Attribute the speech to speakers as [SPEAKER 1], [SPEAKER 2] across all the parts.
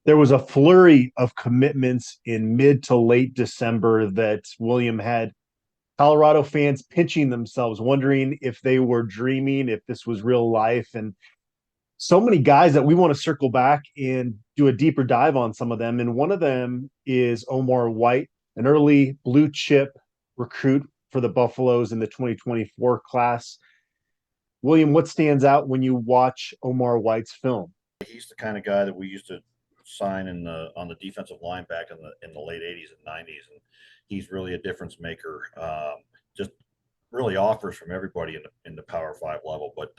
[SPEAKER 1] there was a flurry of commitments in mid to late December that William had Colorado fans pinching themselves, wondering if they were dreaming, if this was real life. And so many guys that we want to circle back and do a deeper dive on some of them. And one of them is Omar White, an early blue chip recruit for the Buffaloes in the 2024 class. William, what stands out when you watch Omar White's film?
[SPEAKER 2] He's the kind of guy that we used to sign in the on the defensive line back in the late '80s and '90s, and he's really a difference maker. Just really offers from everybody in the Power Five level. But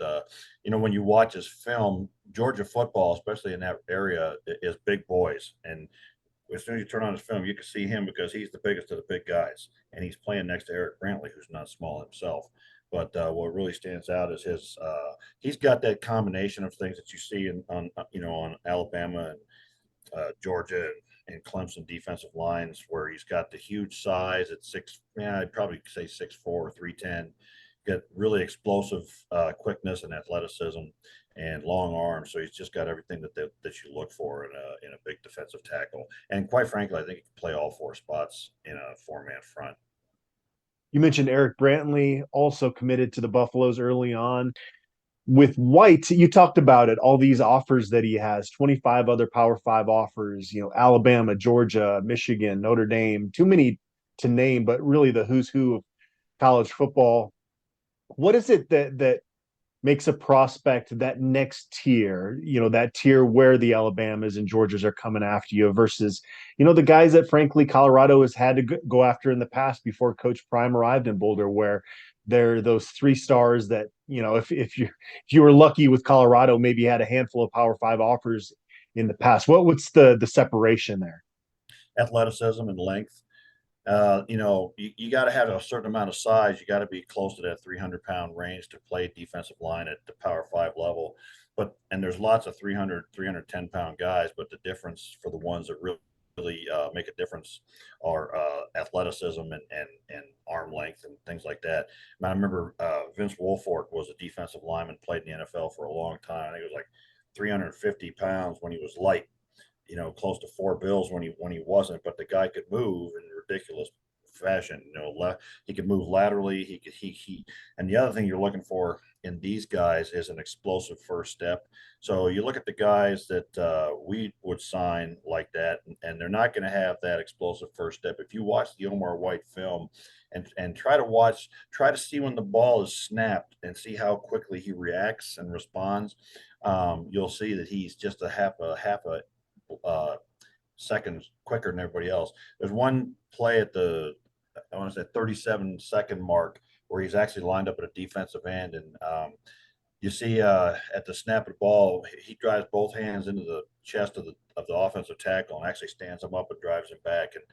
[SPEAKER 2] when you watch his film, Georgia football, especially in that area, is big boys. And as soon as you turn on his film, you can see him because he's the biggest of the big guys, and he's playing next to Eric Brantley, who's not small himself. But what really stands out is his he's got that combination of things that you see on Alabama and Georgia and Clemson defensive lines, where he's got the huge size at six. Yeah, I'd probably say 6'4", 310. Got really explosive quickness and athleticism and long arms. So he's just got everything that you look for in a big defensive tackle. And quite frankly, I think he can play all four spots in a four-man front.
[SPEAKER 1] You mentioned Eric Brantley, also committed to the Buffaloes early on. With White, you talked about it, all these offers that he has, 25 other Power Five offers, Alabama, Georgia, Michigan, Notre Dame, too many to name, but really the who's who of college football. What is it that makes a prospect that next tier, that tier where the Alabamas and Georgias are coming after you versus, the guys that frankly Colorado has had to go after in the past before Coach Prime arrived in Boulder, where they're those three stars that, if you were lucky with Colorado, maybe had a handful of Power Five offers in the past. What's the separation there?
[SPEAKER 2] Athleticism and length. You got to have a certain amount of size. You got to be close to that 300-pound range to play defensive line at the Power Five level. And there's lots of 300, 310-pound guys, but the difference for the ones that really make a difference are athleticism and arm length and things like that. I remember Vince Wilfork was a defensive lineman, played in the NFL for a long time. I think it was like 350 pounds when he was light, close to 4 bills when he wasn't, but the guy could move in ridiculous fashion. He could move laterally. And the other thing you're looking for in these guys is an explosive first step. So you look at the guys that we would sign like that, and they're not going to have that explosive first step. If you watch the Omar White film and try to see when the ball is snapped and see how quickly he reacts and responds, you'll see that he's just a half a seconds quicker than everybody else. There's one play at I want to say 37-second mark where he's actually lined up at a defensive end, and you see at the snap of the ball, he drives both hands into the chest of the offensive tackle and actually stands him up and drives him back. And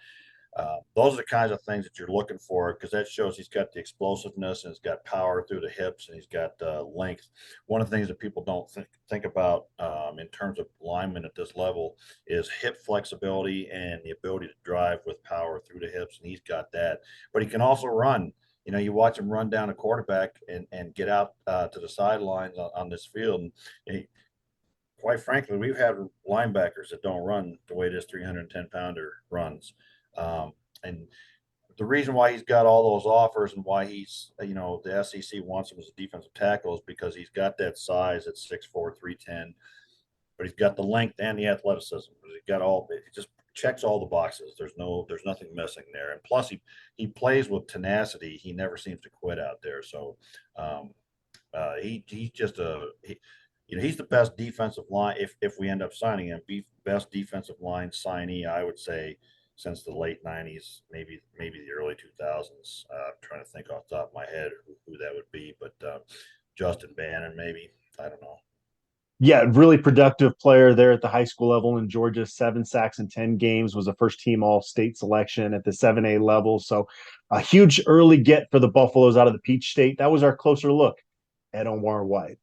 [SPEAKER 2] those are the kinds of things that you're looking for, because that shows he's got the explosiveness and he's got power through the hips and he's got length. One of the things that people don't think about in terms of linemen at this level is hip flexibility and the ability to drive with power through the hips, and he's got that. But he can also run. You watch him run down a quarterback and get out to the sidelines on this field. And quite frankly, we've had linebackers that don't run the way this 310-pounder runs. And the reason why he's got all those offers and why the SEC wants him as a defensive tackle is because he's got that size at 6'4", 310, but he's got the length and the athleticism. He just checks all the boxes. There's nothing missing there. And plus he plays with tenacity. He never seems to quit out there. So he's just he's the best defensive line if we end up signing him. Best defensive line signee, I would say, since the late '90s, maybe the early 2000s. I'm trying to think off the top of my head who that would be, but Justin Bannon, maybe. I don't know.
[SPEAKER 1] Yeah, really productive player there at the high school level in Georgia. 7 sacks in 10 games, was a first team all state selection at the 7A level. So a huge early get for the Buffaloes out of the Peach State. That was our closer look at Omar White.